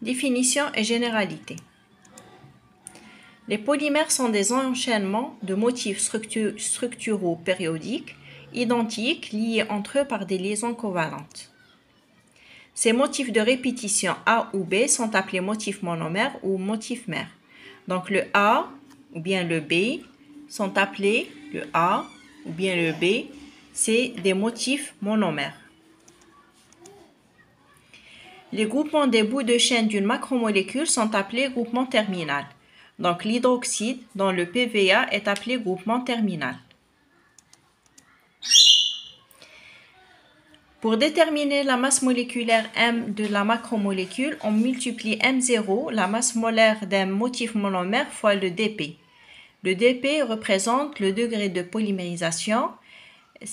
Définition et généralité. Les polymères sont des enchaînements de motifs structuraux périodiques identiques liés entre eux par des liaisons covalentes. Ces motifs de répétition A ou B sont appelés motifs monomères ou motifs mères. Donc le A ou bien le B sont appelés le A ou bien le B, c'est des motifs monomères. Les groupements des bouts de chaîne d'une macromolécule sont appelés groupements terminal. Donc l'hydroxyde dans le PVA est appelé groupement terminal. Pour déterminer la masse moléculaire M de la macromolécule, on multiplie M0, la masse molaire d'un motif monomère, fois le dP. Le dP représente le degré de polymérisation.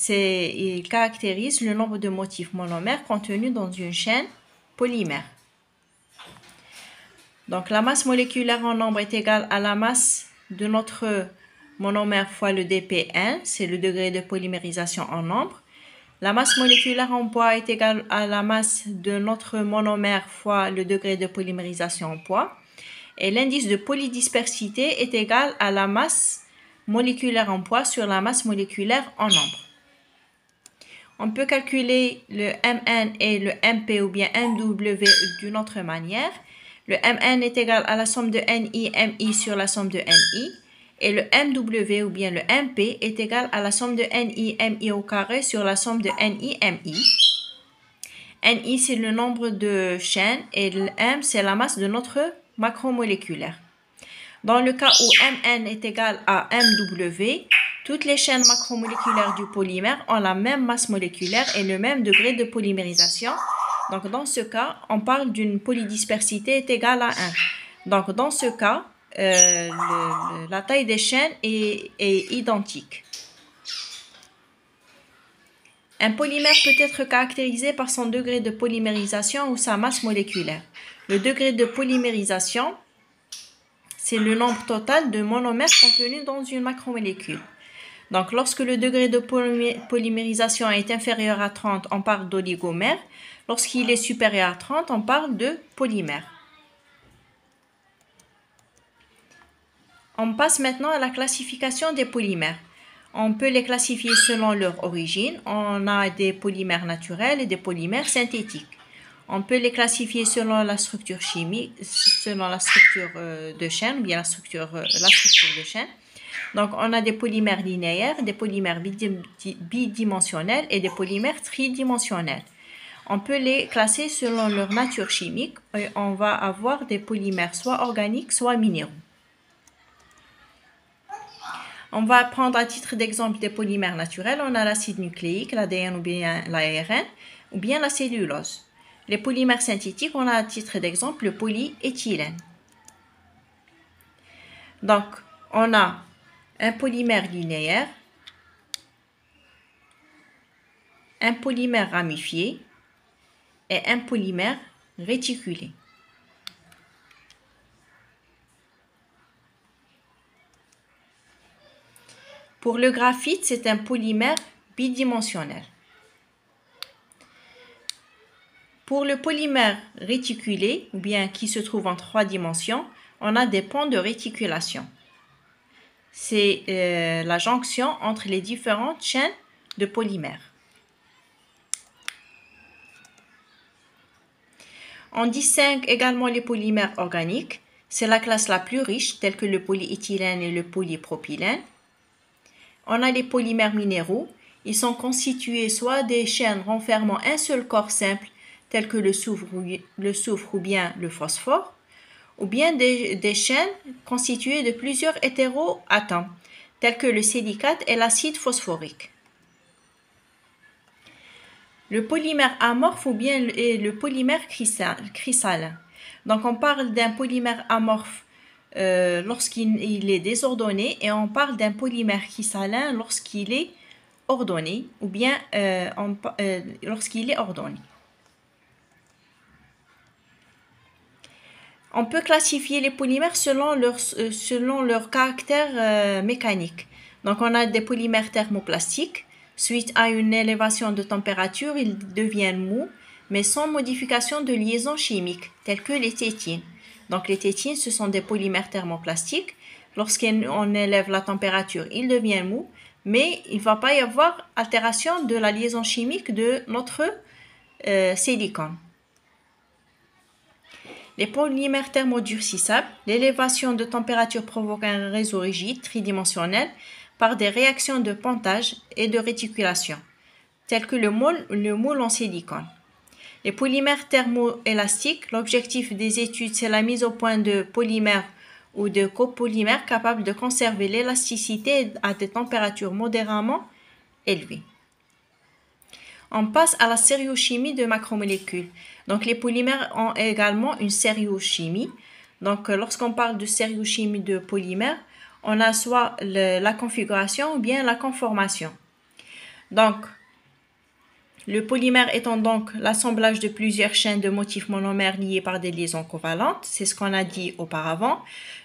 Il caractérise le nombre de motifs monomères contenus dans une chaîne polymère. Donc la masse moléculaire en nombre est égale à la masse de notre monomère fois le dP1, c'est le degré de polymérisation en nombre. La masse moléculaire en poids est égale à la masse de notre monomère fois le degré de polymérisation en poids. Et l'indice de polydispersité est égal à la masse moléculaire en poids sur la masse moléculaire en nombre. On peut calculer le Mn et le Mp ou bien Mw d'une autre manière. Le Mn est égal à la somme de Ni, Mi sur la somme de Ni. Et le Mw ou bien le Mp est égal à la somme de Ni, Mi au carré sur la somme de Ni, Mi. Ni, c'est le nombre de chaînes et le M, c'est la masse de notre macromoléculaire. Dans le cas où Mn est égal à Mw, toutes les chaînes macromoléculaires du polymère ont la même masse moléculaire et le même degré de polymérisation. Donc dans ce cas, on parle d'une polydispersité est égale à 1. Donc dans ce cas, la taille des chaînes est identique. Un polymère peut être caractérisé par son degré de polymérisation ou sa masse moléculaire. Le degré de polymérisation, c'est le nombre total de monomères contenus dans une macromolécule. Donc lorsque le degré de polymérisation est inférieur à 30, on parle d'oligomère. Lorsqu'il est supérieur à 30, on parle de polymère. On passe maintenant à la classification des polymères. On peut les classifier selon leur origine. On a des polymères naturels et des polymères synthétiques. On peut les classifier selon la structure chimique, selon la structure de chaîne ou bien la structure de chaîne. Donc, on a des polymères linéaires, des polymères bidimensionnels et des polymères tridimensionnels. On peut les classer selon leur nature chimique et on va avoir des polymères soit organiques, soit minéraux. On va prendre à titre d'exemple des polymères naturels. On a l'acide nucléique, l'ADN ou bien l'ARN, ou bien la cellulose. Les polymères synthétiques, on a à titre d'exemple le polyéthylène. Donc, on a un polymère linéaire, un polymère ramifié et un polymère réticulé. Pour le graphite, c'est un polymère bidimensionnel. Pour le polymère réticulé, ou bien qui se trouve en 3 dimensions, on a des ponts de réticulation. C'est la jonction entre les différentes chaînes de polymères. On distingue également les polymères organiques. C'est la classe la plus riche, telle que le polyéthylène et le polypropylène. On a les polymères minéraux. Ils sont constitués soit des chaînes renfermant un seul corps simple, tel que le soufre ou bien le phosphore, ou bien des chaînes constituées de plusieurs hétéroatomes, tels que le silicate et l'acide phosphorique. Le polymère amorphe ou bien le polymère cristallin. Donc on parle d'un polymère amorphe lorsqu'il est désordonné et on parle d'un polymère cristallin lorsqu'il est ordonné ou bien lorsqu'il est ordonné. On peut classifier les polymères selon leur caractère mécanique. Donc on a des polymères thermoplastiques. Suite à une élévation de température, ils deviennent mous, mais sans modification de liaison chimique, telles que les tétines. Donc les tétines, ce sont des polymères thermoplastiques. Lorsqu'on élève la température, ils deviennent mous, mais il ne va pas y avoir altération de la liaison chimique de notre silicone. Les polymères thermodurcissables, l'élévation de température provoque un réseau rigide tridimensionnel par des réactions de pontage et de réticulation, telles que le moule en silicone. Les polymères thermoélastiques, l'objectif des études, c'est la mise au point de polymères ou de copolymères capables de conserver l'élasticité à des températures modérément élevées. On passe à la stériochimie de macromolécules. Donc, les polymères ont également une stériochimie. Donc, lorsqu'on parle de stériochimie de polymères, on a soit la configuration ou bien la conformation. Donc, le polymère étant donc l'assemblage de plusieurs chaînes de motifs monomères liés par des liaisons covalentes, c'est ce qu'on a dit auparavant.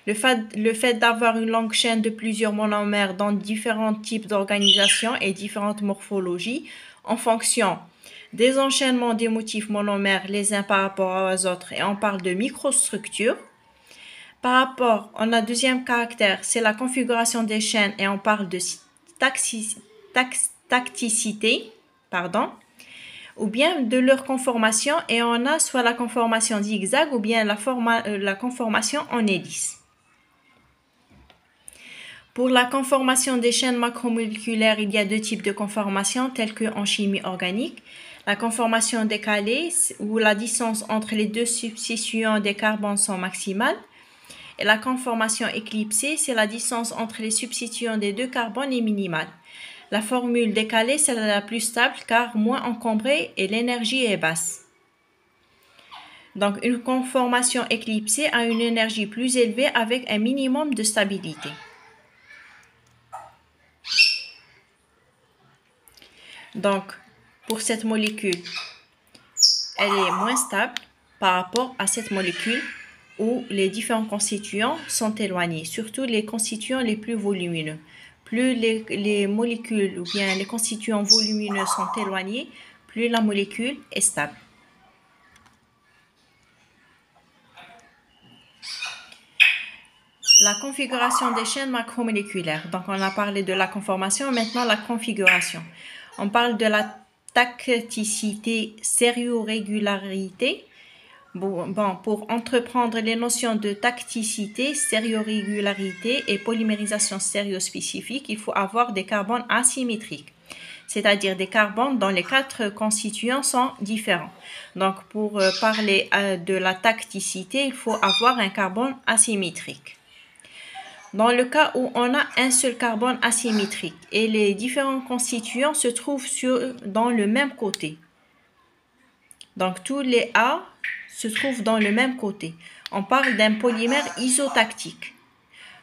Le fait d'avoir une longue chaîne de plusieurs monomères dans différents types d'organisation et différentes morphologies en fonction des enchaînements des motifs monomères les uns par rapport aux autres, et on parle de microstructure. Par rapport, on a deuxième caractère, c'est la configuration des chaînes et on parle de tacticité, ou bien de leur conformation, et on a soit la conformation zigzag ou bien la conformation en hélice. Pour la conformation des chaînes macromoléculaires, il y a deux types de conformation telles qu'en chimie organique. La conformation décalée, où la distance entre les deux substituants des carbones sont maximales. Et la conformation éclipsée, c'est la distance entre les substituants des deux carbones est minimale. La formule décalée, c'est la plus stable car moins encombrée et l'énergie est basse. Donc, une conformation éclipsée a une énergie plus élevée avec un minimum de stabilité. Donc, pour cette molécule, elle est moins stable par rapport à cette molécule où les différents constituants sont éloignés, surtout les constituants les plus volumineux. Plus les molécules ou bien les constituants volumineux sont éloignés, plus la molécule est stable. La configuration des chaînes macromoléculaires. Donc, on a parlé de la conformation, maintenant la configuration. On parle de la tacticité, stéréorégularité. Pour entreprendre les notions de tacticité, stéréorégularité et polymérisation stéréospécifique, il faut avoir des carbones asymétriques, c'est-à-dire des carbones dont les quatre constituants sont différents. Donc, pour parler de la tacticité, il faut avoir un carbone asymétrique. Dans le cas où on a un seul carbone asymétrique et les différents constituants se trouvent dans le même côté. Donc, tous les A se trouvent dans le même côté. On parle d'un polymère isotactique.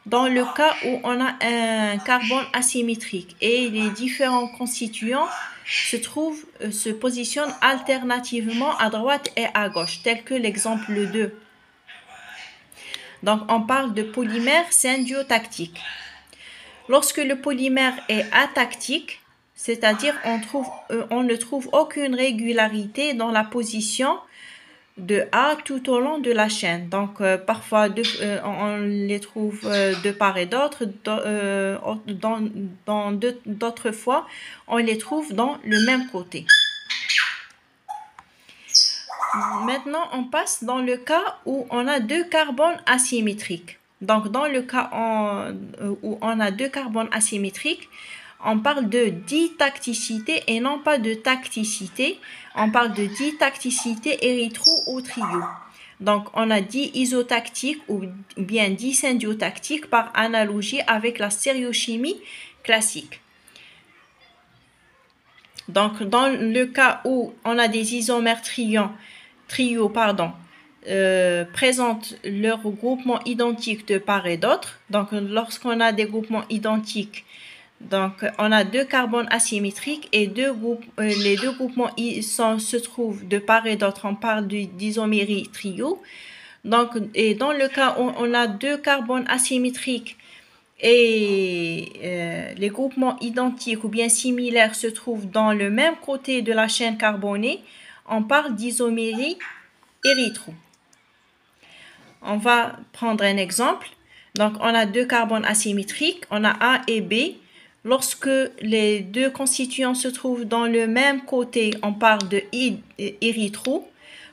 Dans le cas où on a un carbone asymétrique et les différents constituants se positionnent alternativement à droite et à gauche, tel que l'exemple 2. Donc, on parle de polymère syndiotactique. Lorsque le polymère est atactique, c'est-à-dire on ne trouve aucune régularité dans la position de A tout au long de la chaîne. Donc, parfois, on les trouve de part et d'autre. D'autres fois, on les trouve dans le même côté. Maintenant, on passe dans le cas où on a deux carbones asymétriques. Donc, dans le cas où on a deux carbones asymétriques, on parle de ditacticité et non pas de tacticité. On parle de ditacticité érythro ou trio. Donc, on a di-isotactique ou bien di-syndiotactique par analogie avec la stéréochimie classique. Donc, dans le cas où on a des isomères présentent leur groupement identique de part et d'autre. Donc, lorsqu'on a des groupements identiques, donc on a deux carbones asymétriques et les deux groupements se trouvent de part et d'autre. On parle d'isomérie trio. Donc, et dans le cas où on a deux carbones asymétriques et les groupements identiques ou bien similaires se trouvent dans le même côté de la chaîne carbonée, on parle d'isomérie érythro. On va prendre un exemple. Donc, on a deux carbones asymétriques, on a A et B. Lorsque les deux constituants se trouvent dans le même côté, on parle de érythro.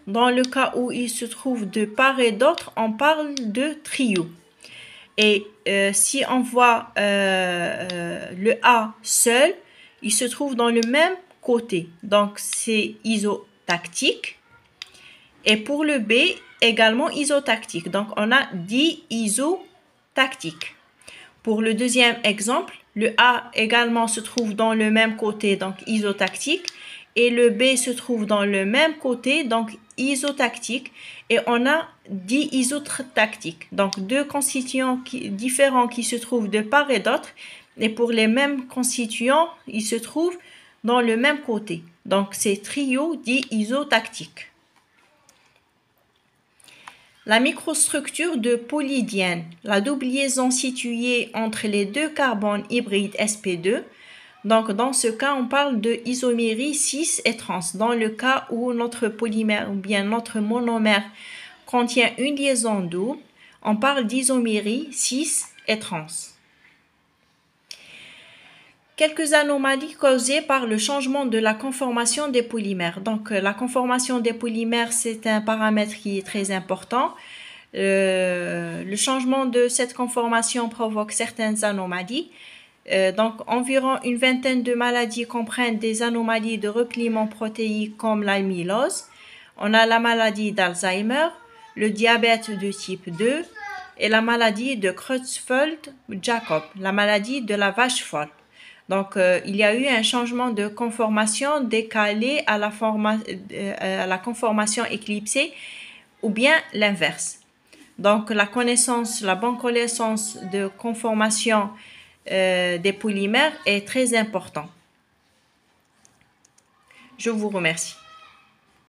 Dans le cas où ils se trouvent de part et d'autre, on parle de trio. Et si on voit le A seul, il se trouve dans le même côté. Donc, c'est isotactique. Et pour le B, également isotactique. Donc, on a diisotactique. Pour le deuxième exemple, le A également se trouve dans le même côté, donc isotactique. Et le B se trouve dans le même côté, donc isotactique. Et on a diisotactique. Donc, deux constituants différents qui se trouvent de part et d'autre. Et pour les mêmes constituants, ils se trouvent dans le même côté. Donc, c'est trio diisotactique. La microstructure de polydiène, la double liaison située entre les deux carbones hybrides sp2. Donc, dans ce cas, on parle de isomérie cis et trans. Dans le cas où notre polymère ou bien notre monomère contient une liaison double, on parle d'isomérie cis et trans. Quelques anomalies causées par le changement de la conformation des polymères. Donc, la conformation des polymères, c'est un paramètre qui est très important. Le changement de cette conformation provoque certaines anomalies. Donc, environ une vingtaine de maladies comprennent des anomalies de repliement protéique comme l'amylose. On a la maladie d'Alzheimer, le diabète de type 2 et la maladie de Creutzfeldt-Jakob, la maladie de la vache folle. Donc, il y a eu un changement de conformation décalé à la conformation éclipsée ou bien l'inverse. Donc, la bonne connaissance de conformation des polymères est très importante. Je vous remercie.